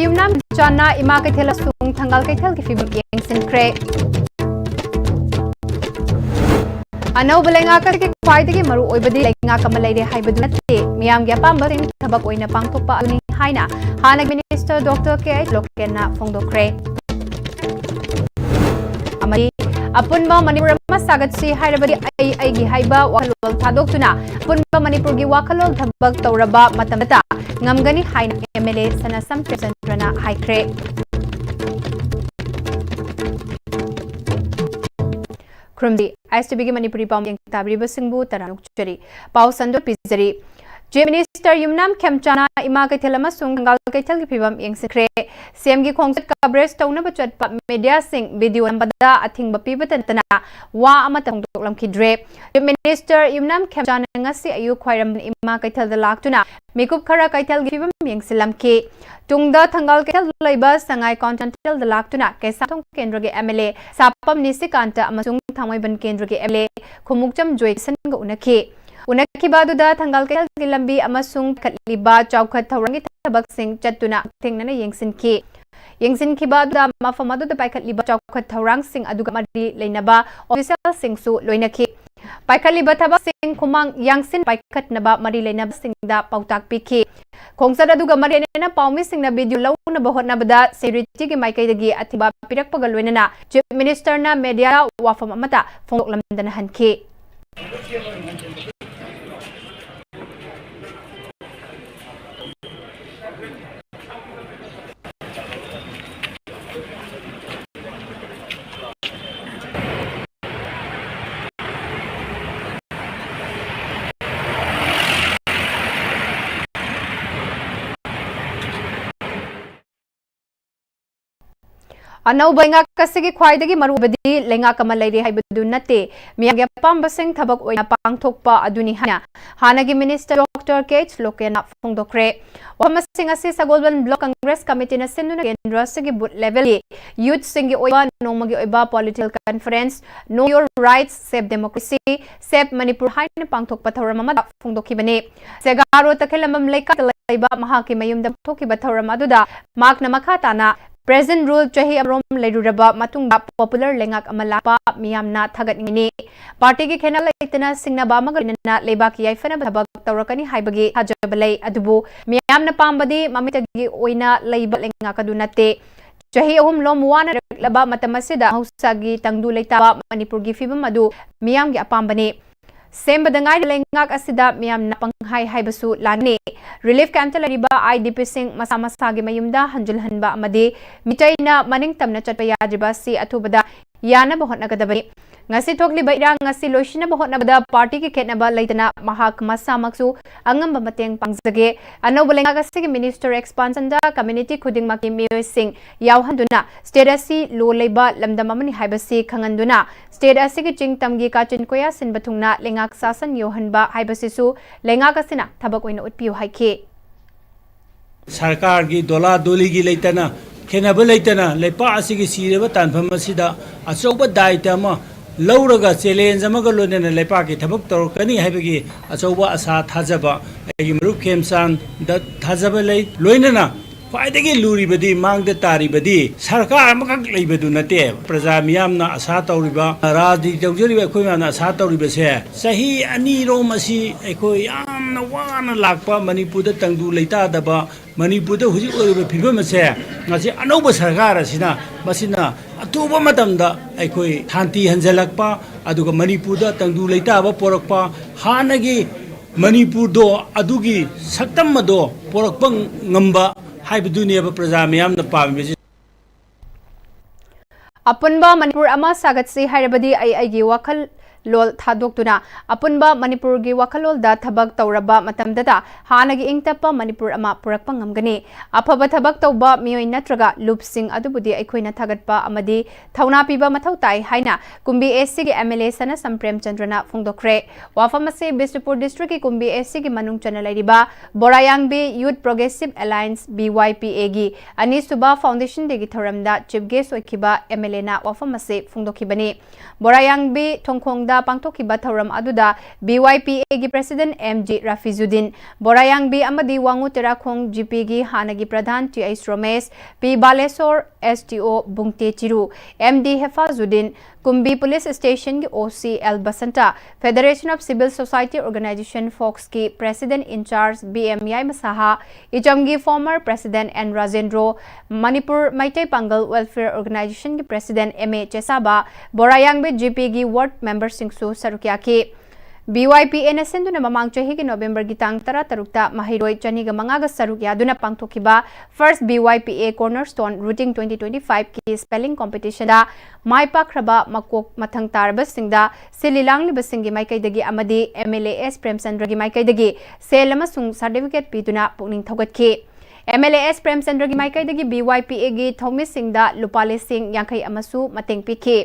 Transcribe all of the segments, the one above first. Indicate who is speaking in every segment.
Speaker 1: Yumnam Chana Ima Kaithela Sung Thangal Kaithel ki Fibam Yengsinkre Ano Balenga Kaki Kwaidagi Maru Oibadi Lenga Kamalay Haibadu Nati Miam Yapamba Sing Tabak Oina Pangtopa Uni Haina Hanag Minister Dr. K. Lokena Fongdokre Amari Apunba Manipur Masagat si Hairabadi Aigi Haiba Wakalol Tadokuna Apunba Manipur gi Wakalol Tabag Tauraba Matamata Ngamgani Haina MLA Sana Samtre Centrana Haikre Krumdi Istv Manipuri Pam Yang Tabri Basingbu Taranuk Chari Pau Sando Pizari Minister Yumnam Kemchana Ima Kaithela Sung Thangal Kaithel ki Fibam Yengsinkre CM gi Khongchat coverage Tauna Bachat Media Sing Video Nambada Athing Bapibatan Wa Amata Hongdoklam Kidre Minister Yumnam Kemchana Ngasi Ayu Khwairam Ima Kaithel Laktuna Mikup Khara Kaithel gi Fibam Yengsilam ki Tungda Thangal Kaithel Laiba Sangai Contental Laktuna Kaisatong Kendra gi MLA Sapam Nisikanta Amasung Thamaiban Kendra gi MLA Khumukcham Joyson ga Unaki Unaki Baduda Thangal Kaithel gi Lambi Amasung Katliba Chawkhat Thawrangi Thabak Sing Chatuna Thingnana Yengsinki Yengsinki Baduda Mafamadu da Paikatliba Chawkhat Thawrang Sing Aduga Mari Leinaba Official Sing Su Loinaki Paikatliba Thabak Sing Khumang Yangsin Paikatnaba Mari Leinaba Sing da Pautak Piki Khongchat aduga Mari Nena Paumi Sing na video launa bahotnabada security gi Maikaidagi Atiba Pirakpaga Loinana Chief Minister na media wafam amata Fongdoklamdana Hanki Ano Benga Kasigi Kwaidagi Marubadi Lenga Kamalay Haibadu Nate Miyaga Pambasing Tabak Oina Pangtokpa Aduni Hana Hanagi Minister Dr. Kate Lokena Fongdokre Wamasing Assist sa Golden Block Congress Committee na Sinuna Kendra Sige Boot Level Youth Singi Oiba Nomagi Oiba Political Conference Know Your Rights Save Democracy Save Manipur Haina Pangtokpa Tauramamada Fongdokibane Segaro Takelamam Leka Talaiba Mahaki Mayum Tokiba Tauramaduda Mak na Makatana Present rule Chahi Amrom Leduraba Matunga Popular Lengak Amalapa Miyamna Thagat Nini Party ki Khena Laitana Singna Bamaganina Lebaki Yaifana Babak Taurakani Haibagi Hajabalay Adubu Miyamna Pambadi Mamitagi Oina Laiba Lengakadunate Chahi Ahum Lomwana Laba Matamasida Hausagi Tangdu Laitaba Manipur gi Fibam Adu Miyam gi Apambani Same Badangai Lengak Asida Miyam Napanghay Haibasu Lani Relief Camp Talariba IDP Sing Masamasagi Mayumda Hanjulhanba Amadi Mitay na Maning Tamna Chatpayadriba Si Atubada Yana Bahot Nagadabani Ngasi Tokli Bairang Ngasi Loshina Bahot Nabada Party ki Ketnaba Laitana Mahak Masamaksu Angam Bamateng Pangzage Ano Balenga Sige Minister Expansanda Community Kuding Maki Mioy Sing Yauhanduna State Asi Lo Leiba Lamdamamani Haibasi Kanganduna State Asi ki Ching Tamgi Kachin Koya Sin Batungna Lengak Sasan Yohanba Haibasisu Lengak Asina Tabakoina Utpiu Haike
Speaker 2: Sarkar gi dola doli gi leitana khenaba leitana lepa asigi sireba tanfam asida achoba daita ma lauraga challenge amaga lonena lepa ki thabak torkani haibagi achoba asa thajaba agi maru khemsang da thajaba lei loinana Faidagi luri badi mang de tari badi sarkar amakak leibadu nate praja miyamna asa tauriba radi taujariba khoi miyamna asa tauriba se sahi ani ro masi ekhoi yamna wana lakpa manipur da tangdu leita daba manipur da huji oriba phibam se ngasi anoba sarkar asina masina atuba matamda ekhoi thanti hanjalakpa aduga manipur da tangdu leita ba porakpa hanagi manipur do adugi saktam mado porakpa ngamba Haibuduniya Praja Miyam na Pambi
Speaker 1: Apunba Manipur Ama Sagat si Hairabadi Aigi Wakal Lol Thadokuna Apunba Manipur gi Wakalol da Thabak Tauraba Matamdata Hanagi Ingtapa Manipur Ama Purakpang Ngamgani Apaba Thabak Tauba Miyoy Natraga Lupsing Adubudi Aikoina Thagatpa Amadi Thauna Piba Mathautai Haina Kumbi SC gi MLA Sana Samprem Chandrana Fongdokre Wafamase Bisnupur District ki Kumbi SC gi Manung Chanalariba Borayang B Youth Progressive Alliance BYPA gi Ani Suba Foundation degi Thoramda Chief Guest Oikiba MLA na Wafamase Fongdokibani Borayang B Thongkhongda ꯃꯐꯝꯗ ꯄꯥꯡꯊꯣꯛꯈꯤꯕ ꯊꯧꯔꯝ ꯑꯗꯨꯗ BYPAꯒꯤ President MG Rafizuddin, Borayangbi amadi Wangu Terakhong GPꯒꯤ ꯍꯥꯟꯅꯒꯤ Pradhan TH Romesh, P Balesor STO Bungte Chiru, MD Hefazuddin, Kumbi Police Station की OC L Basanta, Federation of Civil Society Organization Fox की President in Charge BMI Masaha, Ichamgi former President N Rajendro, Manipur Maitai Pangal Welfare Organization की President MA Chesaba, Borayangbi GP की Ward Member Singsu Sarukia की BYPA na senduna mamang chahi ki November gi tang tara tarukta mahiroi chani ga mangaga sarukya duna pangthokiba first BYPA Cornerstone Routing 2025 ki spelling competition da mai pakraba makok mathang tarba singda sililang li basingi maikai dagi amadi MLAS Premchandra gi maikai dagi selama sung certificate piduna pukning thogatki MLAS Premchandra gi maikai dagi BYPA gi thomi singda lupale sing yankai amasu mateng piki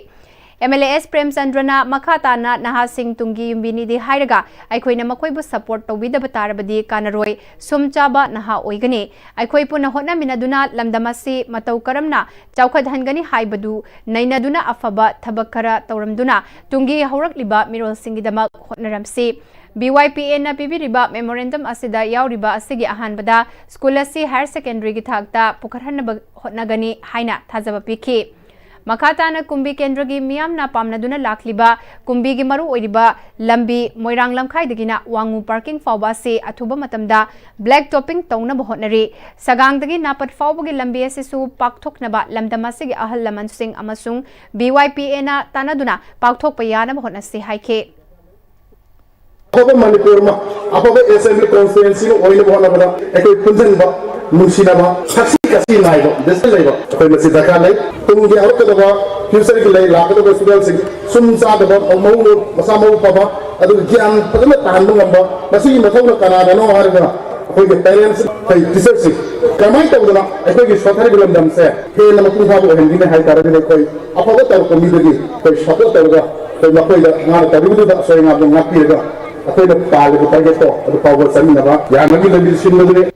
Speaker 1: MLAS Premchandrana Makhatana Naha Singh Tungi Yumbini di Hairaga, Aikoina Makoibu support to with the Batarabadi Kanaroi, Sumchaba Naha Oigani, Aikoipuna Hona Minaduna, Lamdamasi, Matau Karamna, Chaukad Hangani Haibadu, Nainaduna Afaba, Tabakara, Tauramduna, Tungi Horak Liba, Mirol Singidama, Hotnaramsi. BYPA na pibiriba memorandum asida yauriba asigi ahanbada skulasi higher secondary gi thakta pukharhan hotnagani haina thajaba piki. Makhatana Kumbi Kendra gi miyam na pamnaduna lakliba Kumbi gi maru oiriba lambi moirang lamkhai dagina wangu parking fawba se athuba matamda black topping tongna bahotnari sagang dagi napat fawba gi lambi asisu pakthoknaba lamdama se gi ahal laman sing amasung BYPA na tanaduna pakthokpa yana bahotna se haike
Speaker 3: Manipur ma apa assembly constituency oil bahona bada ekoi punjan ba musina ba saksi kasi nai ba desal lai ba ekoi masi dakha lai tung gi awak da ba future gi lai la ka da student sing sum sa da ba mau no masa mau pa ba adu gyan padana tan ngam ba masi gi mathau na kana da no har ga ekoi gi parents kai teachers sing kamai ta budana ekoi gi sothari bilam dam se he na mapu ba bo hen gi hai tar de ekoi apa ba ta ko mi de gi koi support ta ga koi ma koi da ngar ta bi da so ngam ngap pi ga अतः पाल बताइए तो power सभी नवा यहाँ नवी नवी Sindhu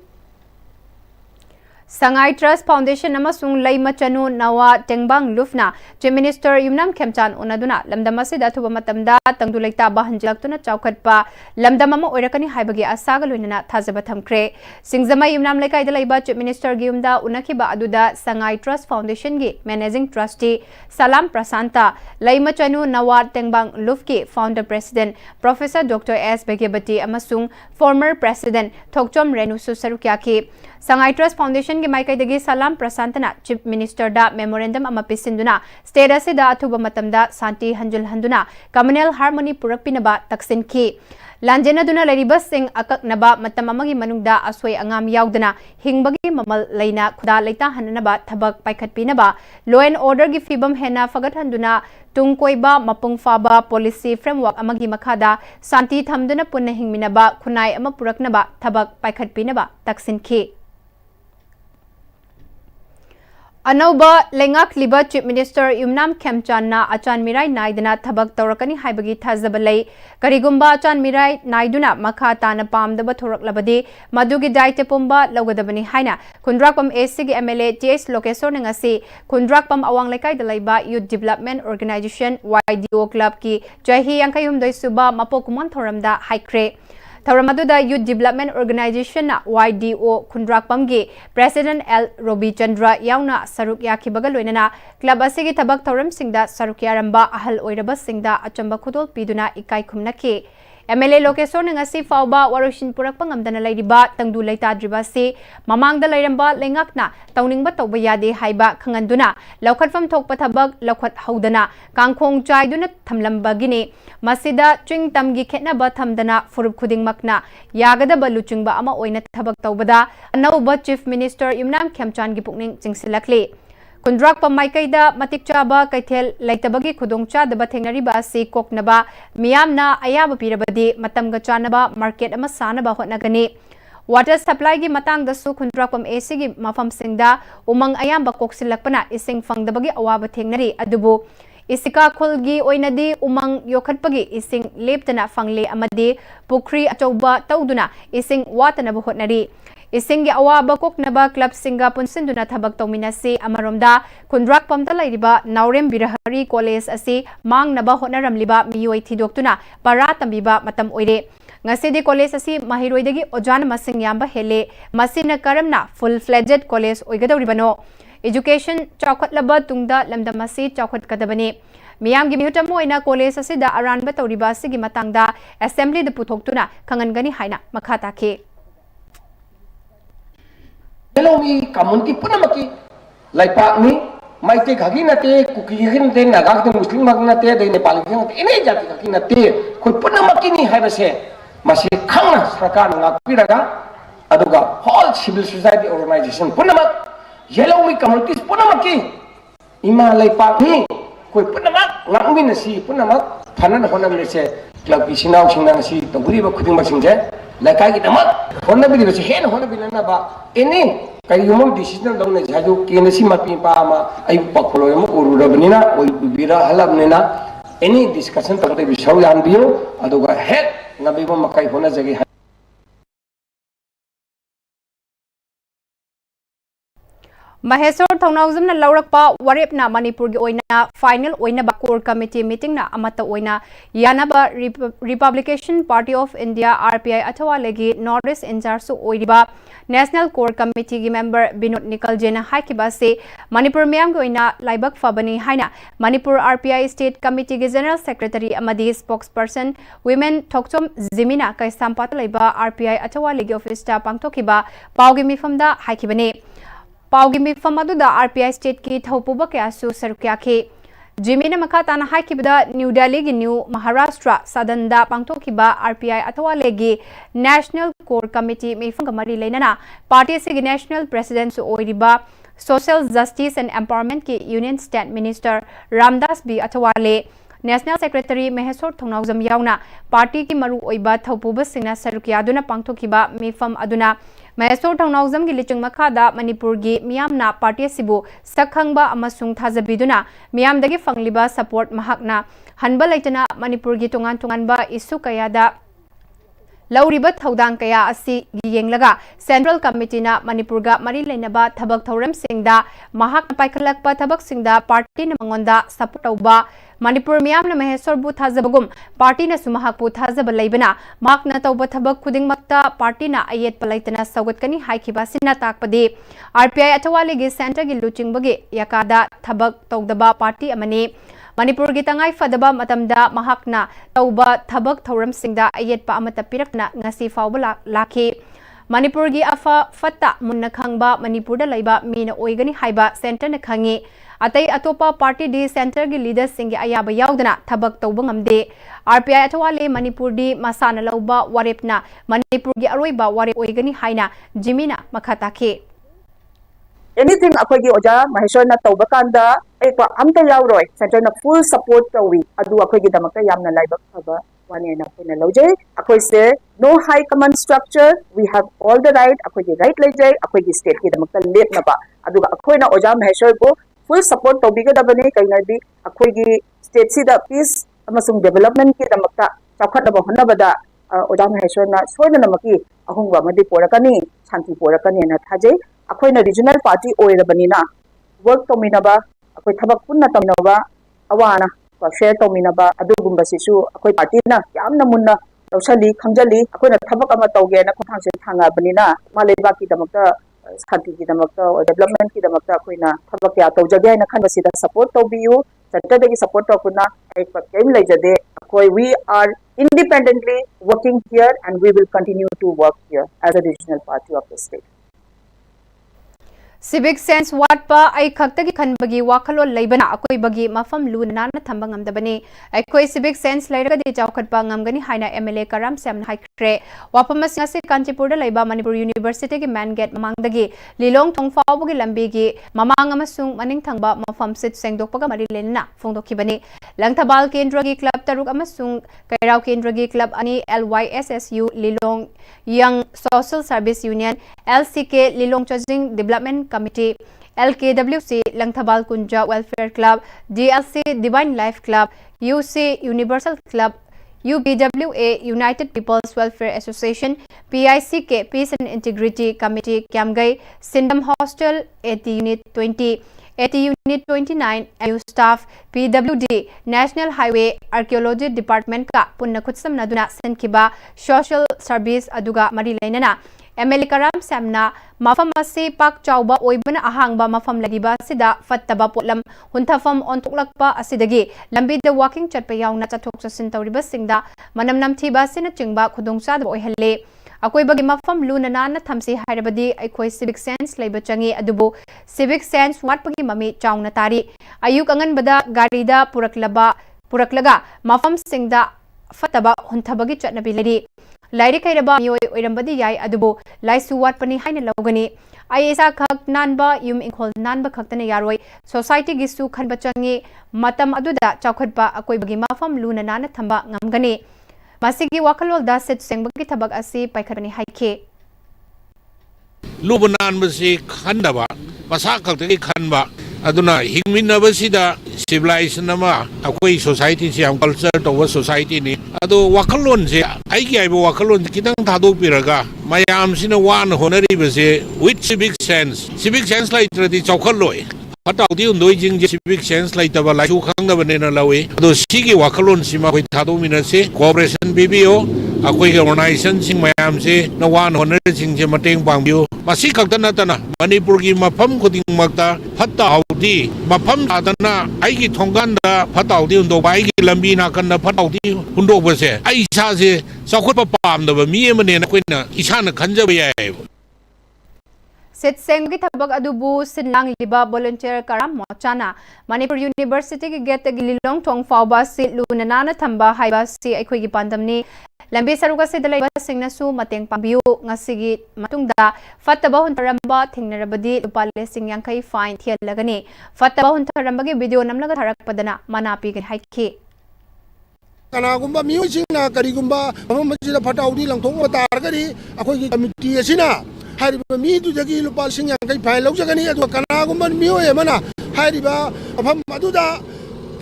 Speaker 1: Sangai Trust Foundation amasung Laima Chanu Nawa Tengbang Lufna Chief Minister Yumnam Khemchan Unaduna Lamdamasi Dathuba Matamda Tangdulaita Bahanjilaktuna Chaukhatpa Lamdamama Oirakani Haibagi Asaga Lunana Thazaba Thamkre Singzama Yumnam Lekai Dalaiba Chief Minister Gyumda Unakiba Aduda Sangai Trust Foundation gi Managing Trustee Salam Prasanta Laima Chanu Nawa Tengbang Lufki Founder President Professor Dr. S. Begabati amasung former President Thokchom Renu Susarukyaki Sangai Trust Foundation gi maikai dagi Salam Prasantana Chief Minister da memorandum ama pisinduna state asida athuba matamda santi hanjul handuna communal harmony purakpinaba taksin ki Lanjena duna lariba sing akak naba matam amagi manungda asway angam yaudana hingbagi mamal laina khuda laita hananaba thabak paikhatpinaba law and order gi fibam hena fagat handuna tungkoiba mapung faba policy framework amagi makhada santi thamduna punna hingminaba khunai ama puraknaba thabak paikhatpinaba taksin ki Anauba Lengak Liba Chief Minister Yumnam Khemchanna Achan Mirai Naidana Thabak Taurakani Haibagi Thazabalai Karigumba Achan Mirai Naiduna Makha Tana Pamdaba Thoraklabadi Madugi Daite Pumba Laugadabani Haina Kundrakpam ACG MLA TS Lokesor Nangasi Kundrakpam Awang Lekai Dalaiba Youth Development Organization YDO Club ki Jahi Yankayum Daisuba Mapokuman Thoramda Haikre Thauramaduda Youth Development Organization na YDO Kundrakpamgi President L. Robi Chandra yauna saruk yakibaga loinana club asigi thabak thauram singda saruk yaramba ahal oiraba singda achamba khudol piduna ikai khumnaki MLA Lokesor ngasi fauba waroshin purakpa ngamdana lairiba tangdu laitadriba si mamangda lairamba lengakna tauningba tawba yade haiba khanganduna laukhatfam thokpa thabak laukhat haudana kangkhong chaiduna thamlambagini masida ching tamgi khetnaba thamdana furup khudingmakna yagadaba luchingba ama oina thabak tawbada anauba Chief Minister Yumnam Khemchan gi pukning chingsilakli Kundrak Pamaikaida Matik Chaba Kaithel Laitabagi Khudongcha Daba Thengnariba asi koknaba miyamna ayaba pirabadi matamga chanaba market ama sanaba hotnagani water supply gi matang dasu Kundrak Pam AC gi mafam singda umang ayamba koksilakpana ising fangdabagi awaba thengnari adubu Isika khulgi oinadi umang yokhatpagi ising leptana fangle amadi pukri achauba tauduna ising watana hotnari Ising gi awaba koknaba club singa punsinduna thabak tawminasi amaromda khundrak pamta lairiba Naurem Birahari College asi mangnaba hotnaramliba miyoi thidoktuna para tambiba matam oire ngasidi college asi mahiroidagi ojan masing yamba hele masina karamna full fledged college oigadoribano education chawkhatlaba tungda lamdamasi chawkhatkadabani miyamgi mihutamo ina college asida aranba tawriba sigi matangda assembly da puthoktuna khangangani haina makha takhe
Speaker 4: Hello mi community punamaki laipak ni maite khagi nate kuki hin de nagak de muslim mag nate de nepal hin ene jati khagi nate khoi punamaki ni haibase masi khangna sarkar ngakpiraga aduga whole civil society organization punamak hello mi community punamaki ima laipak ni khoi punamak ngakmin si punamak phanan honam ne se club ki sinau sinang si tonguri ba khuding ba singje laikai ki damat honna bi se hen honna bi na ba ini kai humor decision dong ne jaju ke ne si mapi pa ma ai pakolo mo uru rabnina oi bira halabnina any discussion tong te bi sau yan bio aduga het ngabi ba makai honna jagi
Speaker 1: Mahesor Thongnauzam na laurakpa warepna Manipur gi oina final oina ba core committee meeting na amata oina yanaba Republican Party of India RPI athawa legi Northeast Incharge su oiriba National Core Committee gi member Binod Nikal Jena haikiba se Manipur miyam gi oina laibak fabani haina Manipur RPI State Committee gi General Secretary amadi spokesperson Women Thokchom Zimina kai sampat laiba RPI athawa legi office ta pangthokiba paugi mifamda haikibani Paugi mifam aduda RPI State ki thaupuba kyasu sarukya Jimina makatana haikibada New Delhi gi New Maharashtra Sadanda pangthokiba RPI athawa legi National Core Committee mifam kamari leinana party se gi National President su oiriba Social Justice and Empowerment ki Union State Minister Ramdas B athawale National Secretary Mahesor Thongnauzam yauna party ki maru oiba thaupuba singna sarukya aduna pangthokiba mifam aduna Mahesor Thongnauzam gi lichung makhada Manipur gi miyamna party sibu sakhangba amasung thajabiduna miyamdagi fangliba support mahakna hanba laitana Manipur gi tongan ba isu kayada Lauriba Thaudang kaya asi yenglaga Central Committee na Manipur ga mari leinaba thabak thauram singda mahak paikhalakpa thabak singda party na mangonda support tauba Manipur miyam na Mahesor bu thajabagum party na sumahak bu thajaba leibana mak na tauba thabak khuding makta party na ayet palaitana sagat kani haikiba sinna takpade RPI atawale gi center gi luching bagi yakada thabak tawdaba party amani Manipur gi tangai fadaba matamda mahakna tauba thabak thauram singda ayet pa amata pirakna ngasi fawba lakhi Manipur gi afa fatta munna khangba Manipur da laiba mina oigani haiba center na khangi atai atopa party di center gi leaders singi ayaba yaudana thabak tauba ngamde RPI atawale Manipur di masana lauba warepna Manipur gi aroiba warep oigani haina Jimina makhatake
Speaker 5: Anything akogi oja Mahesor na tauba kanda ekwa amta yauroi center na full support tawi adu akogi damakta yamna laibak thaba wani na puna loje akoi se no high command structure we have all the right akogi right leje akogi state ki damakta let na ba adu akoi na oja Mahesor ko full support tawi ga dabane kaina bi akogi state si da peace amasung development ki damakta chakhat na ba honna bada oja Mahesor na soina namaki ahungwa madi porakani shanti porakani na thaje akoina regional party oirabanina work tominaba akoi thabak punna tominaba awana ko share tominaba adugumba sisu akoi party na yamna munna lawsali khamjali akoina thabak ama tawge na khothang se thanga banina maleba ki damakta shanti ki damakta development ki damakta akoina thabak ya tawjage na khanba sida support tobiyu center dagi support tokuna ek pakem leijade akoi we are independently working here and we will continue to work here as a regional party of the state
Speaker 1: Civic sense watpa ai khaktagi khanbagi wakhalo leibana akoi bagi mafam luna na thamba ngamdabani akoi civic sense leiraga di chawkhatpa ngamgani haina MLA Karam Sam haikre wapamas ngase Kanchipur da leiba Manipur University gi main gate mamangdagi lilong thongfawbugi lambi gi mamang amasung maning thangba mafam sit sengdokpaga mari lenna phongdokhibani langthabal kendra gi club taruk amasung kairau kendra gi club ani LYSSU lilong Young Social Service Union LCK lilong Chajing Development Committee, LKWC Langthabal Kunja Welfare Club, DLC Divine Life Club, UC Universal Club, UPWA United People's Welfare Association PICK Peace and Integrity Committee Kiamgai Sindam Hostel at Unit 20 at Unit 29 MU staff PWD National Highway Archaeology Department ka punna khutsam naduna senkiba social service aduga mari lainana MLA Karam Samna mafam ase pak chauba oibana ahangba mafam lagiba sida fattaba potlam huntafam ontuklakpa asidagi lambida walking chatpa yauna chathok chasin tawriba singda manam namthiba sina chingba khudongchada oihalle akoibagi mafam luna nana thamsi hairabadi aikoi civic sense leiba changi adubu civic sense watpagi mami chauna tari ayuk anganbada garida puraklaga mafam singda fattaba hunthabagi chatnabi ledi Lairi kairaba mioi oirambadi yai adubu laisu watpani haina logani aisa khak nanba yum inkhol nanba khaktana yaroi society gi su khanba changi matam aduda chawkhatpa akoibagi mafam luna nana thamba ngamgani masigi wakalol da set sengbagi thabak asi paikharani haike
Speaker 6: lubanan basi khandaba masa khaktagi khanba aduna hingminabasida civilization ama akoi society si am culture to society ni ado wakalon je aigi aibo wakalon kitang thadok piraga mayam sina wan honari base with civic sense like tradi chawkhaloi pataudi undoi jing civic sense like taba la chu khangna banena lawi ado sigi wakalon sima koi thado minase cooperation BBO akoi organization sing mayam se na wan honari sing je mateng pangbiu masi kaktana tana manipur gi mafam khuding makta phatta audi mafam adana aigi thonganda phatta audi undo bai gi lambi na kan phatta hundo base ai sa se sakhot pam da mi mane na koina isana khanjaba yai
Speaker 1: Set Senggi Tabak Adubu Sinlang Liba Volunteer Karam Mochana Manipur University ki get gililong tong fawba si lunanana thamba haiba si aikoi gi pandamni lambi saruga se dalai singna su mateng pambiu ngasigi matungda fattaba huntaramba thingnarabadi lupa lesing yankai fine thialagani fattaba huntaramba gi video namlaga tharakpadana manapi gi haikhi
Speaker 7: kanagumba miusingna karigumba mamajida phataudi langthong targari akoi gi committee asina hariba mi du jagi lupa sing yankai fine laujagani adu kanagumba mioi mana hariba afam aduda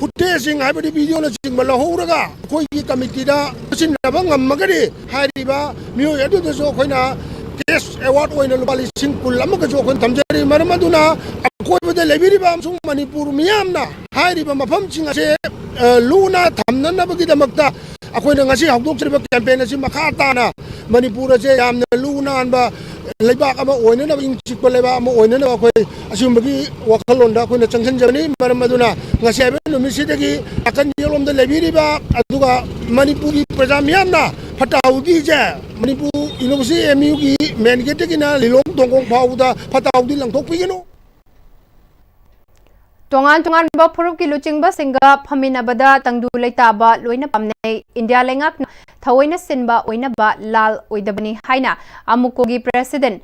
Speaker 7: footage haibadi video na jingba lahuraga koi gi committee da sinaba ngamagari hariba mioi adu da so khoina case award oina lupa sing kulam ga jo khon tamjari maramaduna akoi bada lebiriba sung manipur miyamna hariba mafam singa se luna thamna bagi damakta akoina ngasi hawdok triba campaign asi makha tana manipur se yamna luna anba leibak ama oina na ing chikpa leiba ama oina na akoi asimbagi wakalonda akoina changsan jani maramaduna ngasi abe numisidagi akan yolomda lebiriba aduga manipur gi praja miyamna phataudi je manipur university MU gi main gate gi na lilong dongkong phauda phataudi langthok pigino
Speaker 1: Tongan ba phurup ki luchingba singa phamina bada tangdu leitaba loina pamnei India lengak thawoina sinba oina ba lal oidabani haina amuko gi president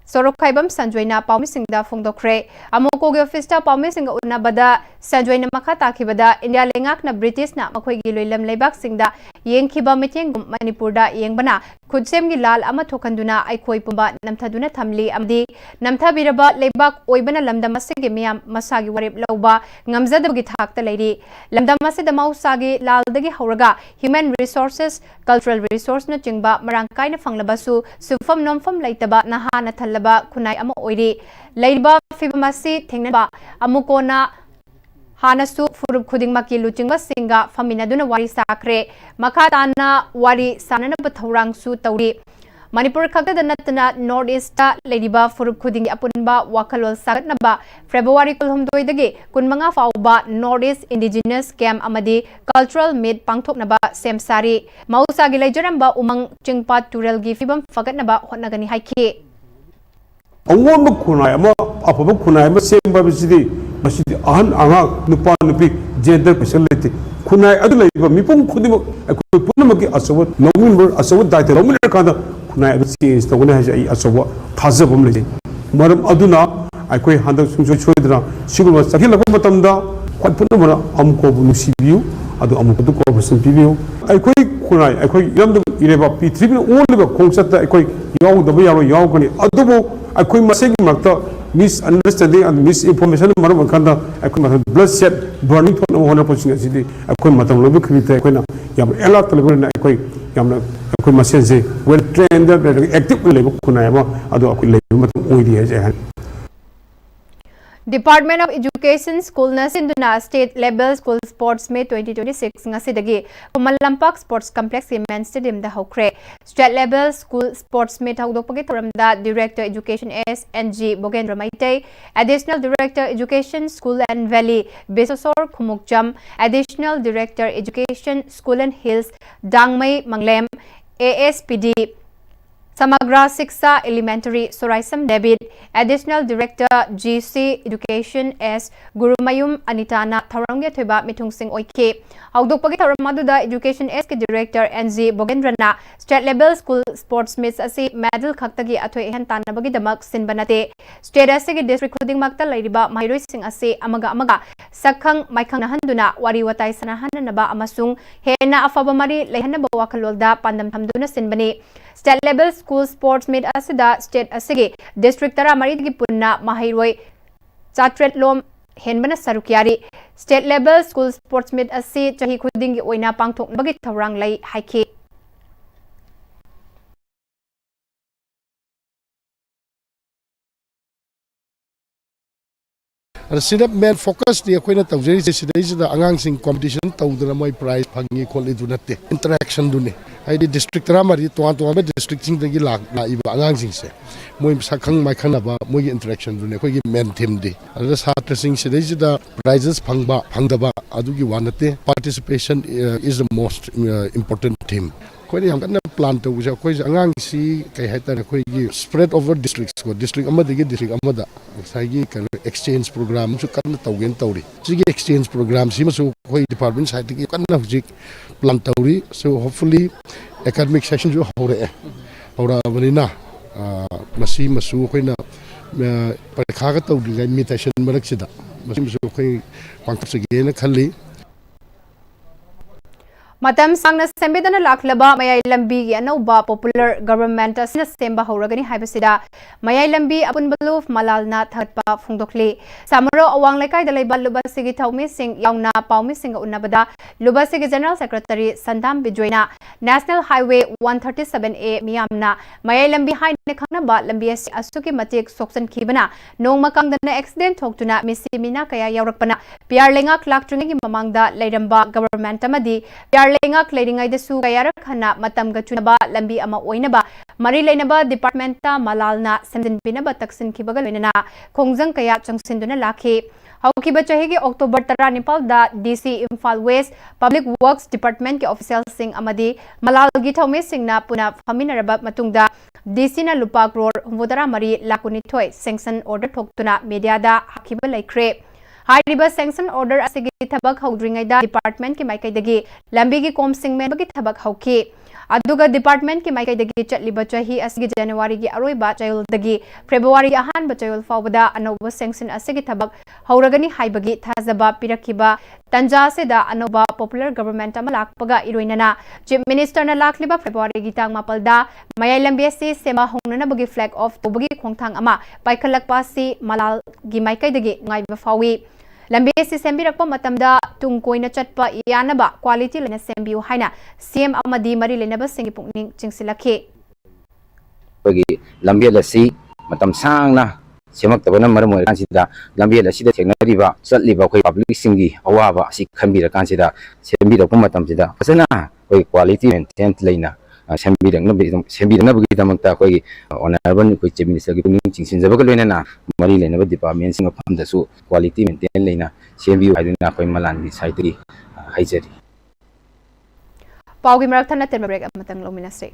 Speaker 1: Sorokhaibam Sanjoina Paumi Singda Fongdokre Amuko gi office ta Paumi Singa una bada Sanjoina makha takibada India lengak na British na makhoi gi loilam leibak singda yengkhiba meeting Manipur da yengbana khudsem gi lal ama thokanduna aikhoi pumba namthaduna thamli amdi namthabiraba leibak oibana lamdam asigi miyam masagi warep lauba ngamjadabgi thakta leiri lamdam asida mausagi laldagi hauraga human resources cultural resource na chingba marangkai na phanglabasu sufam nomfam leitaba nahana thalaba kunai ama oiri leiba fibamasi thengnaba amukona Hanasu Furup Kudingmaki Luchingba Singa Faminaduna Wari Sakre Makatana Wari Sanana Bathurang Su Tauri Manipur Kaka the Natana Northeast Ladyba Furup Kuding Apunba Wakalol Sagatnaba February Kulhum Doidagi Kunmanga Fauba Northeast Indigenous Camp Amadi Cultural Meet Pangtoknaba Semsari Mausagi Lajaramba Umang Chingpa Turel Gifibam Fagatnaba Hotnagani Haiki
Speaker 8: Awamba kunai ama apaba kunai ama semba bisidi masidi ahan anga nupa nupi gender speciality kunai adu laiba mipung khudimo akoi punamaki asawa nominber asawa daite nominber kanda kunai adu change tawna ha ai asawa thazabam leje maram aduna akoi handak sungso choidra sigulwa sakilaba matamda kwat punamara amko nusibiu adu amko du cooperation bibiu akoi kunai akoi yamdu ireba p3 oleba kongsatta akoi yaw daba yaro yaw kani adubo akoi masegi makta misunderstanding and misinformation maram kanda akoi matam bloodshed burning thon hona posing asidi akoi matam lobi khite akoi na yam ela talber na akoi yam na akoi masen je well trained active level kuna yama ado akoi level matam oidi hai.
Speaker 1: Department of Education School na sinduna State Level School Sports Meet 2026 ngasidagi Kumalampak Sports Complex Main Stadium da hokre. State Level School Sports Meet hawdokpagi thoramda Director Education SNG Bogendra Maitei, Additional Director Education School and Valley Besosor Kumukjam, Additional Director Education School and Hills Dangmai Manglem, ASPD Samagra Siksa Elementary Soraisam David, Additional Director GC Education S Gurumayum Anitana Tharangya Thoiba Mitung Singh Oike. Hawdokpagi Tharamaduda Education S ke Director NG Bogendrana State Level School Sports Meets asi medal khaktagi athoi ehan tanabagi damak sinbanate. State asigi district khuding makta lairiba mairoi sing asi amaga sakhang maikhang nahanduna wari watai sanahanaba amasung hena afaba mari lehanaba wakhalolda pandam thamduna sinbani. State Level School Sports Meet asida state asigi district tara marigi punna mahairoi chatret lom henbana sarukyari. State Level School Sports Meet asi chahi khudingi oina pangthokbagi thawrang lai haiki.
Speaker 7: Sida main focus di ako'y natawjari sida angang sing competition tawdana mo'y prize pagni kol idu natte interaction dun ay di district rama di tuwa ba district sing dagi lag na iba angang sing se mo'y sakhang mai khana ba mo'y interaction dun ako'y main theme di ada satra sing sida prizes phangba phangdaba adugi wanate participation is the most important theme. Koi yang kan plan to uja koi angang si kai haita na koi gi spread over districts ko district amada gi district amada sai gi kan exchange program su kan tawgen tawri si exchange program si masu koi department side gi kan hujik plan tawri so hopefully academic session ju hora banina masi masu koi na parikha ka tawdi ga invitation marak sida masi masu koi pangkap sige na khali
Speaker 1: Matam sangna sembedana laklaba mayai lambi gi anauba popular government asina semba horagani haibasida mayai lambi apun baluf malalna thatpa phungdokli samaro awang lekai dalai baluba sigi thaumi sing yauna paumi sing unabada luba sigi general secretary Sandam Bijoina National Highway 137A miyamna mayai lambi haine khangna ba lambi asuki matik soksan khibana nongma kangdana accident thoktuna misimina kaya yaurakpana PR lenga klaktrungi mamangda leiramba government amadi Lengak Ladingai Su Gayara Khana Matam Gachunaba Lambi Ama Oinaba Mari Lainaba Departmenta Malalna Semdin Pinaba Taksin Kibagalina Kongjang Kaya Changsinduna Laki Haukiba Chahigi October Tara Nepal da DC Imphal West Public Works Department ke official sing amadi Malal Githaume Singna Puna Faminaraba Matungda DC na Lupa Crore Humudara Mari Lakunithoi sanction order thoktuna media da hakiba laikre Hariba sanction order asigi thabak hawdringaida department ki maikaidagi lambi gi kom sing men bagi thabak hawki aduga department ki maikaidagi chatliba chahi asigi January gi aroiba chayul dagi February ahan ba chayul fawda anoba sanction asigi thabak hawragani haibagi thazaba pirakiba tanja se da anoba popular government amalakpaga iroinana chief minister na lakliba February gi tang mapalda mayai lambi se sema hongnana bagi flag off tobagi khongthang ama paikhalakpa si malal gi maikaidagi ngaiba fawi Lambi si sembirakpa matamda tungkoina chatpa yanaba quality lena sembiu haina CM amadi mari lenaba singi pungning chingsilakhe
Speaker 9: bagi lambi lasi matam sangna semak tabana maram oiran sida lambi lasi da thegnariba chatliba khoi public singi awaba si khambira kan sida sembira pum matam sida fasana khoi quality maintain leina sembirangna bagi damakta khoi honorable khoi chief minister gi pungning chingsinjaba ka loina mari lenaba department singa famda su quality maintain leina sembiu haiduna khoi malangi side gi haijari
Speaker 1: Paugi marathana terma break amatang lominase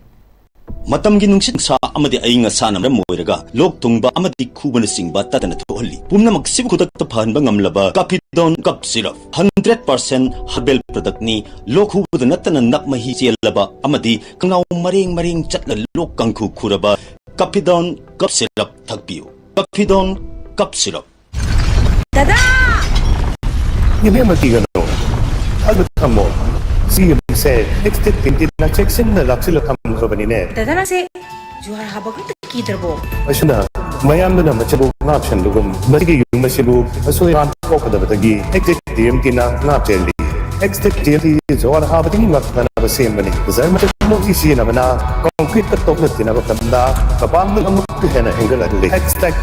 Speaker 10: Matamgi nungsit sa amadi ay nga sana moiraga lok tungba amadi kubana singba tatana thohli pumna magsib khudak taphan ba ngamlaba Capidon cup syrup 100% herbal product ni lok hubud natana nakmahi chelaba amadi kangnaw maring chatla lok kangkhu khuraba Capidon cup syrup thakpiu Capidon cup syrup
Speaker 11: Dada
Speaker 12: Ngime matigano albatamo Sige, next 20 na check sin na laksila kamlo banine.
Speaker 11: Dada na si जुहार हाबक कीद्रबो
Speaker 12: ꯑꯁꯤꯅ ꯃꯌꯥꯝꯗꯨꯅ ꯃꯆꯤꯕꯨ ꯉꯥꯞꯁꯟꯗꯨꯒꯨꯝ ꯃꯁꯤꯒꯤ ꯌꯨꯝ ꯑꯁꯤꯕꯨ ꯑꯁꯣꯏ ꯊꯣꯛꯀꯗꯕꯗꯒꯤ ꯑꯦꯛꯖꯦꯛꯇꯤꯚꯀꯤꯅ ꯉꯥꯞꯆꯦꯜꯂꯤ ꯑꯦꯛꯖꯦꯛꯇꯤꯚꯀꯤ ꯖꯋꯥꯔ ꯍꯥꯕꯗꯒꯤ ꯉꯥꯛꯊꯅꯕ ꯁꯦꯝꯕꯅꯤ ꯖꯔꯃ technology ꯁꯤꯖꯤꯟꯅꯕꯅ ꯀꯣꯟꯀ꯭ꯔꯤꯠꯇ ꯇꯣꯛꯅꯠꯇꯤꯅ ꯃꯇꯝꯗ ꯃꯄꯥꯡꯒꯜ ꯑꯃꯨꯛꯀ ꯍꯦꯟꯅ ꯍꯦꯟꯒꯠꯍꯜꯂꯤ ꯍꯦꯛꯁꯇꯦꯛ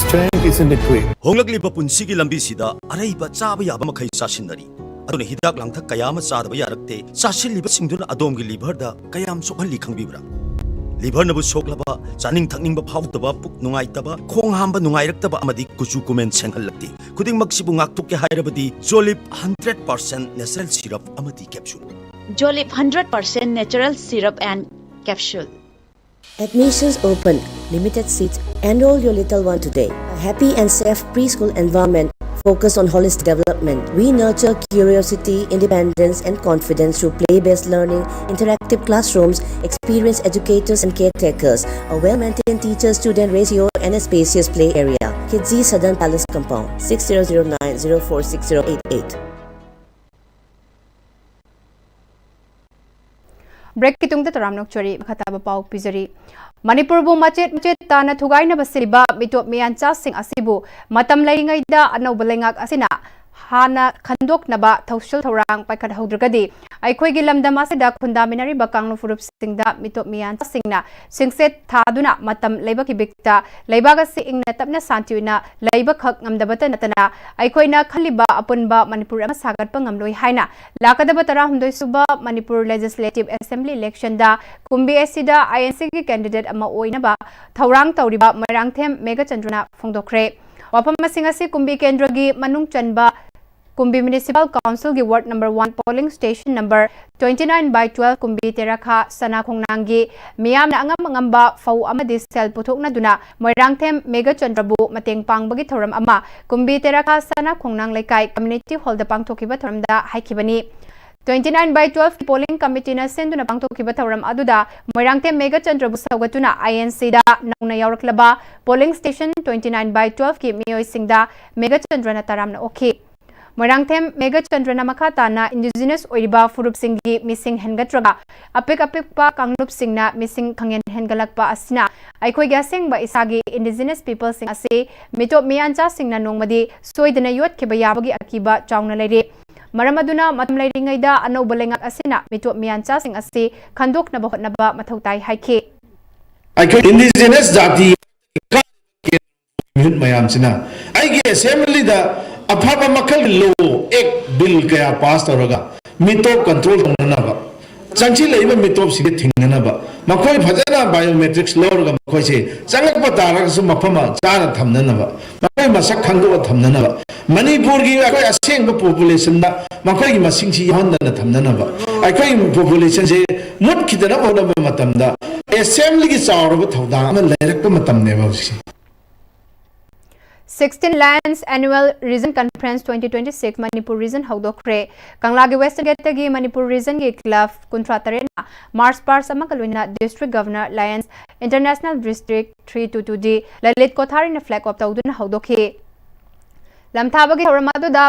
Speaker 12: strength is in the quick
Speaker 10: ꯍꯣꯡꯂꯛꯂꯤꯕ ꯄꯨꯟꯁꯤꯒꯤ ꯂꯝꯕꯤꯁꯤꯗ ꯑꯔꯩꯕ ꯆꯥꯕ ꯌꯥꯕ ꯃꯈꯩ ꯆꯥꯁꯤꯟꯅꯔꯤ ꯑꯗꯨꯅ ꯍꯤꯗꯥꯛ ꯂꯥꯡꯊꯛ ꯀꯌꯥ ꯑꯃ ꯆꯥꯗꯕ ꯌꯥꯔꯛꯇꯦ ꯆꯥꯁꯤꯜꯂꯤꯕꯁꯤꯡꯗꯨꯅ ꯑꯗꯣꯝꯒꯤ ꯂꯤꯚꯔꯗ ꯀꯌꯥꯝ ꯁꯣꯛꯍꯜꯂꯤ ꯈꯪꯕꯤꯕ꯭ꯔꯥ ꯂꯤꯚꯔꯅꯕꯨ ꯁꯣꯛꯂꯕ ꯆꯥꯅꯤꯡ ꯊꯛꯅꯤꯡꯕ ꯐꯥꯎꯗꯕ ꯄꯨꯛ ꯅꯨꯡꯉꯥꯏꯇꯕ ꯈꯣꯡ ꯍꯥꯝꯕ ꯅꯨꯡꯉꯥꯏꯔꯛꯇꯕ ꯑꯃꯗꯤ ꯀꯨꯆꯨ ꯀꯨꯃꯦꯟ ꯁꯦꯡꯍꯜꯂꯛꯇꯦ ꯈꯨꯗꯤꯡꯃꯛꯁꯤꯕꯨ ꯉꯥꯛꯊꯣꯛꯀꯦ ꯍꯥꯏꯔꯕꯗꯤ ꯖꯣꯂꯤꯞ 100% ꯅꯦꯆꯔꯦꯜ ꯁꯤꯔꯞ ꯑꯃꯗꯤ capsule
Speaker 11: Jolip 100% natural syrup and capsule.
Speaker 13: Admissions open. Limited seats. Enroll your little one today. A happy and safe preschool environment focused on holistic development. We nurture curiosity, independence, and confidence through play-based learning, interactive classrooms, experienced educators and caretakers, a well-maintained teacher-student ratio, and a spacious play area. Kidzi Southern Palace Compound, 6009-046088.
Speaker 1: Break kitung ta taram nok chori khataba pau pizari Manipur bu machet tana thugai na basiba mitop miancha sing asibu matam lairingai da anau balengak asina hana khandok naba thausil thorang paikhat haudragadi aikhoi gi lamdam asida khundaminari bakangnu furup singda mitop miancha singna singset thaduna matam leibaki bikta leibaga si ingna tapna santiuna leiba khak ngamdabata natana aikoina khaliba apunba Manipur ama sagat pangamloi haina lakadaba tara humdoi suba Manipur Legislative Assembly election da kumbi esida INC gi candidate ama oinaba thorang tauriba Mairangthem Megachandruna phongdokre wapam masinga si kumbi kendra gi manung chanba Kumbi Municipal Council gi Ward number 1 polling station number 29/12 Kumbi Terakha Sana Khongnangi miyam na angamba fau amadi sel puthokna duna Moirangthem Megachandrabu mateng pangbagi thoram ama Kumbi Terakha Sana Khongnang Laikai Community Hall da pangthokiba thoramda haikibani 29/12 polling committee na senduna pangthokiba thoram aduda Moirangthem Megachandrabu sagatuna INC da nauna yauraklaba polling station 29/12 ki miyoi singda Megachandrana taramna okay Moirangthem Megachandrana makhatana indigenous oiriba furup singgi missing hengatraga apik pa kanglup singna missing khangen hengalakpa asina aikhoi ga sengba isagi indigenous people sing ase mitop miancha singna nongmadi soidana yot kheba yabagi akiba chauna leire maramaduna matam leiringaida anau balengak asina mitop miancha sing ase khandokna bahotnaba mathautai haike
Speaker 14: aikhoi indigenous jati mayam sina aigi assembly da अफाबा मखल लो एक bill कया पास तौरगा मिटोप control तौननाबा चंची लेबा मिटोप सिगे थिंगनाबा मखोय फजना biometrics लौरगा मखोयसे चंगकपा तारगसु मफमा चाना थमननाबा मखोय मसक खंगो थमननाबा मणिपुर की अखोय असेंग population दा मखोय की मसिंगसी हंदना थमननाबा अखोय population से मुट खिदना होनबा मतमदा असेंबली की चावरबा थौदा अमा लेरकपा मतमनेबा उसी
Speaker 1: 16 Lions Annual Region Conference 2026 Manipur Region Haudokre Kanglagi Western Gate gi Manipur Region gi club Kuntratarena Mars Pars Amakaluna District Governor Lions International District 322D Lalit Kothari na flag of Taudun Haudokhe Lamthabagi Horamadu da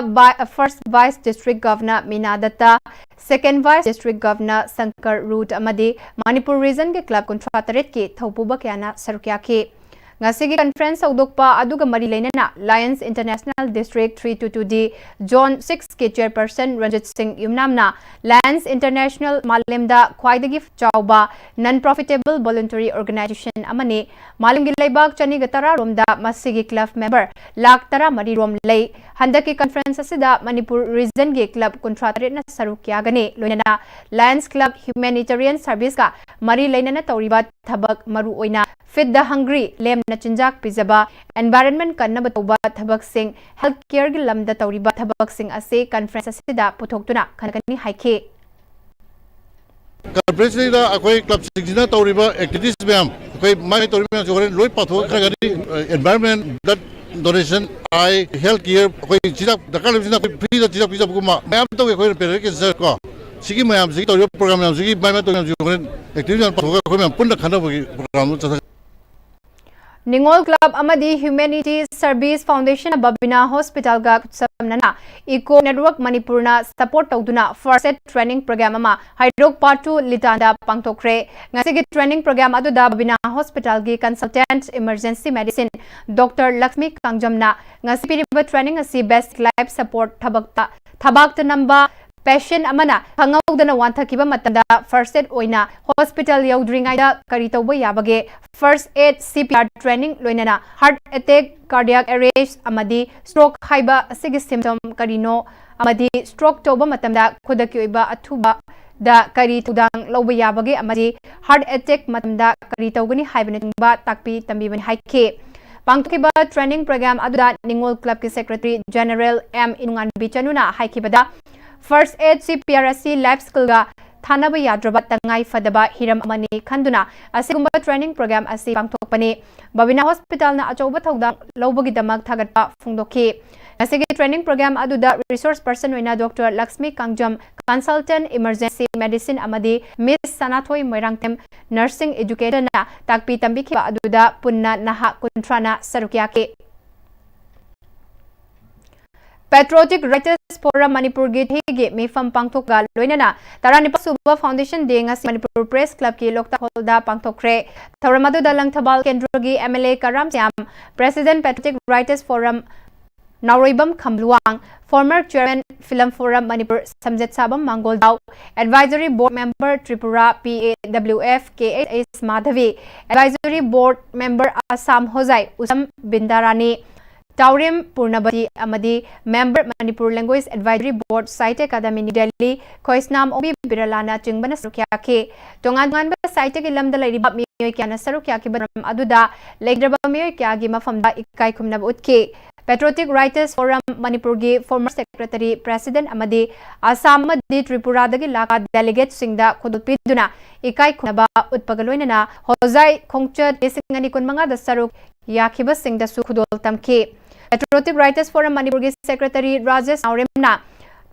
Speaker 1: first Vice District Governor Minadatta Second Vice District Governor Sankar Root Amadi Manipur Region gi club Kuntrataret ki Thaupuba Kyana Sarukyake Ngasigi conference Audokpa Aduga Mari Lainana Lions International District 322D Zone 6 ke chairperson Ranjit Singh Yumnamna Lions International Malemda Khwaidagi Chauba Non-Profitable Voluntary Organization Amani Malimgi Laibak Chani Gatara Romda Masigi Club member Lak Tara Mari Rom Lay Handaki conference asida Manipur Region ge club Kuntratarena na Sarukyagani Loinana Lions Club Humanitarian Service ka Mari Lainana Tauriba Thabak Maru Oina Feed the Hungry Lem na Chinjak Pizaba Environment Kanna Batoba Thabak Singh Healthcare gi Lamda Tauriba Thabak Singh ase conference asida Puthokuna Khanakani Haike
Speaker 15: Conference da akoi club singina tauriba activities byam akoi mai tauriba jore loi patho khagani environment that donation I health care akoi chida dakar lebina free da chida pizza bukuma mayam to akoi pere ke sir ko sigi mayam sigi tauriba program mayam sigi mai to jore activities patho akoi mayam punna khana program cha
Speaker 1: Ningol Club Amadi Humanity Service Foundation Babina Hospital ga samnana Eco Network Manipurna support tawduna first aid training program ama Hydrok Part 2 litanda pangtokre ngasigi training program aduda Babina Hospital gi consultant emergency medicine Dr. Lakshmi Kangjamna ngasi piriba training asi best life support thabakta namba patient amana hangawdana wanthakiba matanda first aid oina hospital yaudringaida kari tawba yabage first aid CPR training loinana heart attack cardiac arrest amadi stroke haiba asigi symptom karino amadi stroke tawba matanda khudaki oiba athuba da kari tudang lawba yabage amadi heart attack matanda kari tawgani haibana takpi tambibani haike pangtukiba training program aduda Ningol Club ki secretary general M Inungan Bichanuna haikibada First aid CPRC life skill ga thanaba yadraba tangai fadaba hiram amani khanduna asigumba training program asi pangthokpani Babina Hospital na achoba thawdang lobagi damak thagatpa phungdoki asigi training program aduda resource person oina Dr. Lakshmi Kangjam consultant emergency medicine amadi Miss Sanathoi Moirangtem nursing educator na takpi tambiki aduda punna naha kuntrana sarukyake Patriotic Writers Forum Manipur Githigi Mifam Pangtokga Loinana Taranipa Suba Foundation Dingas Manipur Press Club ki Lokta Holda Pangtokre Tauramadu Dalang Thabal Kendrogi MLA Karam Siam President Patriotic Writers Forum Nauribam Khamluang former Chairman Film Forum Manipur Samjet Sabam Mangol Dao Advisory Board Member Tripura PAWF KS Madhavi Advisory Board Member Assam Hozai Usam Bindarani Taurim Purnabati Amadi Member Manipur Language Advisory Board Site Academy New Delhi Koisnam Obi Biralana Chingbana Sarukyake Tongan Site Lamda Ladiba Miyana Sarukyaki Badram Aduda Legdraba Miyaki Mafamda Ikai Kumnab Utke Patriotic Writers Forum Manipur gi former Secretary President Amadi Assam Madi Tripura Dagi Laka Delegate Singda Khodupiduna Ikai Kumnaba Utpagaloinana Hozai Kongcha Desingani Kunmanga da Saruk Yakiba Singda Sukudol Tamke Patriotic Writers Forum Manipur gi Secretary Rajesh Aurimna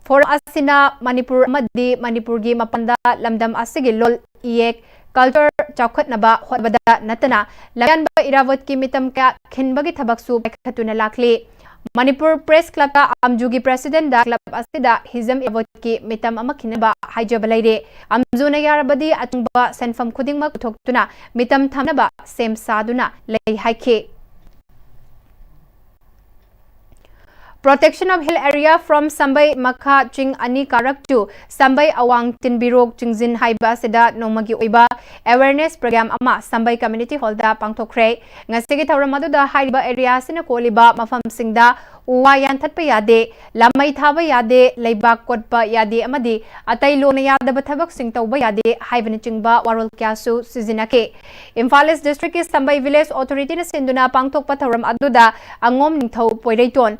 Speaker 1: Forum Asina Manipur Madi Manipur gi Mapanda Lamdam Asigi Lol Iek Culture Chawkhatnaba Hotbada Natana Layanba Irawat ki mitam ka khinbagi thabaksu pakhatuna lakli Manipur Press Club ka Amjugi President da Club Asida Hizam Irawat ki mitam ama khinaba haijabalaire Amjuna yarabadi atungba senfam khudingma kuthokutuna mitam thamnaba sem saduna lei haike Protection of Hill Area from Sambai Makha Ching Ani Karak to Sambai Awang Tinbirok Chingzin Haiba Seda Nomagi Oiba Awareness Program Ama Sambai Community Hall da Pangtokre Ngasigi Tauramadu da Haiba Area Sina Koliba Mafam Singda Uwayan Tatpa Yade Lamai Thaba Yade Laibak Kotpa Yade Amadi Atay Lona Yadaba Thabak Sing Tauba Yade Haiban Chingba Warul Kyasu Sizinake Imphalis District is Sambai Village Authority na Sinduna Pangtokpa Tauram Aduda Angom Ningthau Poiraiton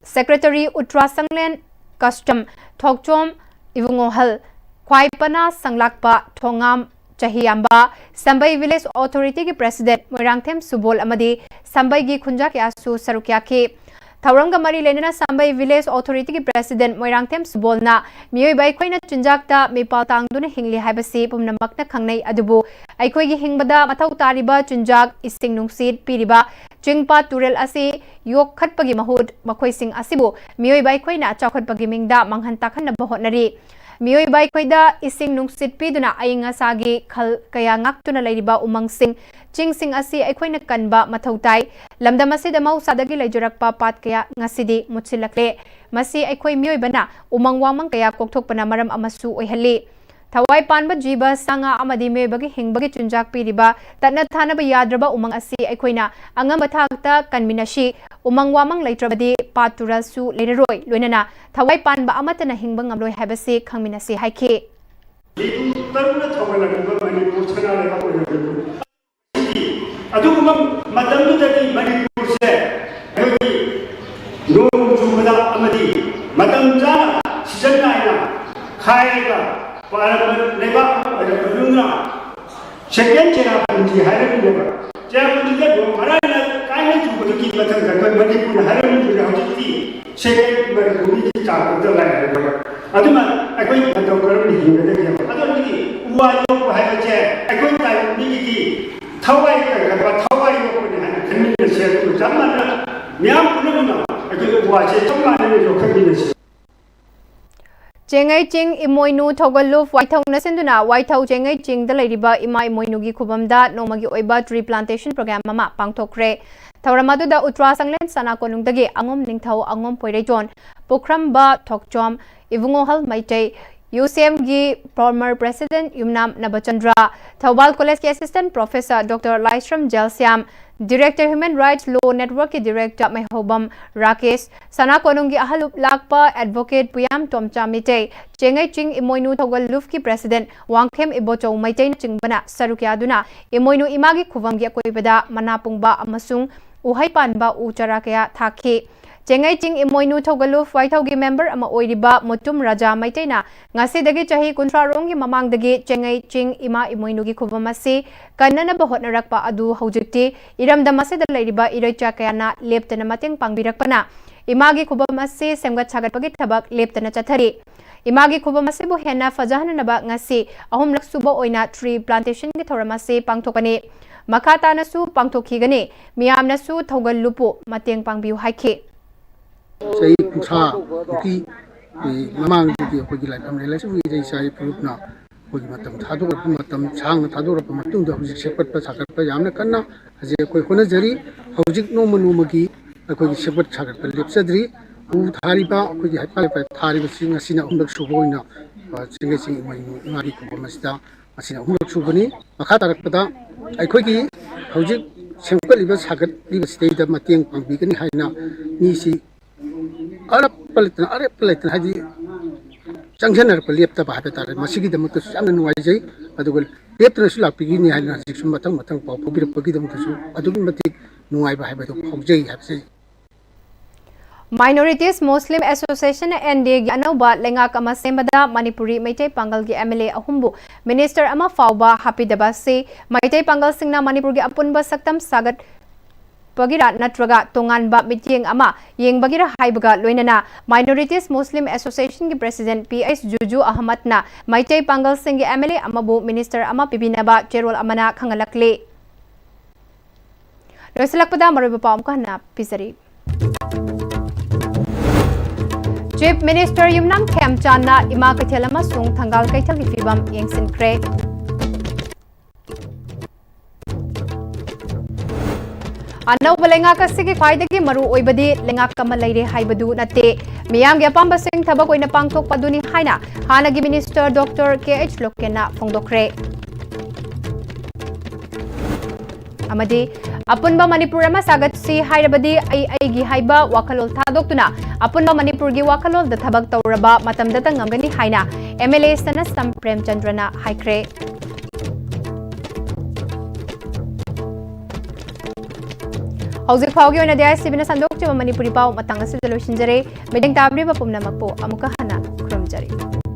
Speaker 1: Secretary Utra Sanglen Custom Thokchom Ivungohal Kwaipana Sanglakpa Thongam Chahiyamba Sambai Village Authority ki President Moirangthem Subol Amadi Sambai gi Khunja ki Asu Sarukyake Thauranga Mari Lenana Sambai Village Authority ki President Moirangthem Subol na Miyoi Bai Khoina Chunjakta Mipal Tangduna Hingli Haibasi Pumnamakna Khangnai Adubu Aikoi gi Hingbada Mathau Tariba Chunjak Ising Nungsit Piriba Chingpa Turel Asi Yok Khatpagi Mahud Makhoi Sing Asibu Miyoi Bai Khoina Chawkhatpagi Mingda Manghantakhan Bahotnari Miyoi Bai Khoida Ising Nungsit Piduna Ainga Sagi Khal Kaya Ngaktuna Lairiba Umang Sing Ching Sing Asi Aikhoina Kanba Mathautai Lamdam Asida Mausadagi Laijurakpa Pat Kaya Ngasidi Mutsilakle Masi Aikhoi Miyoi Bana Umang Wamang Kaya Kokthokpana Maram Amasu Oihali Thawai Panba Jiba Sanga Amadi Mebagi Hingbagi Chunjak Piriba Tatna Thanaba Yadraba Umang Asi Aikhoina Angamba Thakta Kanminashi Umang Wamang Laitrabadi Patural Su Leroi Luinana Thawai Panba Amatana Hingbang Amloi Habasi Kangminasi Haike
Speaker 16: Adugumam Madam Dadi Manipur se No Jumada Amadi Madam Jana Sijanaina Kaiga Para Neba Luna Second Chera Punji Haran Neba Japanese Marana Kaina to keep Manipur Haran Hajiti Second Maruni Chapter the Land Aduma I going to Dr. Hill I don't need who I have a chair I going to Niki Tawai Tawai 잠만나 미양 부르면 그 와제 정만을 좀 khangin
Speaker 1: Chengai Ching Imoinu Togaluf Waithau Nasenduna Waithau Chengai Ching the Ladiba Ima Imoinugi Kubamda Nomagi Oiba Tree Plantation Program Mama Pangtokre Tauramadu da Utra Sanglen Sana Konungdagi Angom Ningthau Angom Poirejon Pokrambba Thokchom Ivungohal Maitei UCM gi former President Yumnam Nabachandra Thaubal College ki Assistant Professor Dr. Laisram Jalsiam Director Human Rights Law Network ki Director Mehobam Rakesh Sana Konungi Ahalup Lakpa Advocate Puyam Tomcha Mitei Chengai Ching Imoinu Thogaluf ki President Wangkhem Ibocho Maitain Chingbana Sarukyaduna Imoinu Imagi Khuvangi Akoibada Manapungba amasung Uhai Panba Uchara kaya thaki Chengai Ching Imoinu Thogaluf Waithaugi member ama oiriba Mutum Raja Maitaina ngasidagi chahi kuntrarong gi mamangdagi Chengai Ching Ima Imoinugi khuvamasi kannana bahotnarakpa adu haujikti iramdamase da leiriba iraicha kayana leptana mateng pangbirakpana imagi khuvamasi semgat sagatpagi thabak leptana chathari imagi khuvamasi bo hena fajahanaba ngasi ahumlak suba oina tree plantation gi thoramasi pangthokani makata nasu pangthokhigani miyamnasu Thogalupu mateng pangbiu haiki
Speaker 17: Saya putra ki memang jadi aku gila kami relasi ini saya perutna aku matam thadu matam chang thadu rap matum dah hujik sepat pa sakat pa jamne karena aje aku kena jari hujik no menu magi aku sepat sakat pa lep sadri u thari pa aku ji hapa pa thari ba singa sina umdak suboina singa sing mai ngari ko masda asina umdak subani makha tarak pada aku ki hujik sepat liba sakat liba stay da mateng pangbi kani haina ni si Arab palitan haji junction ar palip ta bahata tar masigi da mutu samna nuwajai adugul leptra sula pigini haina siksum matang pau pubir pagi da mutu adugul matik nuwai ba haiba to phojai habse
Speaker 1: Minorities Muslim Association ND gi anauba lenga kama sembada Manipuri Maitai Pangal gi MLA ahumbu Minister ama fauba happy dabase Maitai Pangal singna Manipur gi apunba saktam sagat Bagira natraga tongan ba mityeng ama yeng bagira haibaga loinana Minorities Muslim Association ki President PS Juju Ahmad na Maitai Pangal Singh MLA amabu Minister ama pibinaba cherol amana khangalakle Rosalakpada mariba paum kana pisari Chief Minister Yumnam Khemchana ima kathelama sung thangal kaithal ki fibam yengsin kre Anauba lenga kasigi khwaidagi maru oibadi lenga kamal leire haibadu nate miyamgi apamba sing thabak oina pangthok paduni haina hanagi Minister Dr. KH Lokena phongdokre amadi apunba Manipur ama sagat si hairabadi ai gi haiba wakalol thadoktuna apunba Manipur gi wakalol da thabak tawraba matamda tangamgani haina MLA sana Sam Premchandrana haikre Hauzik Paugi on a day, Sibina Sandok to Manipuri Pau, Matanga Solution Jere, Meding Tabri Pumna Mapo, Amukahana, Krum Jere.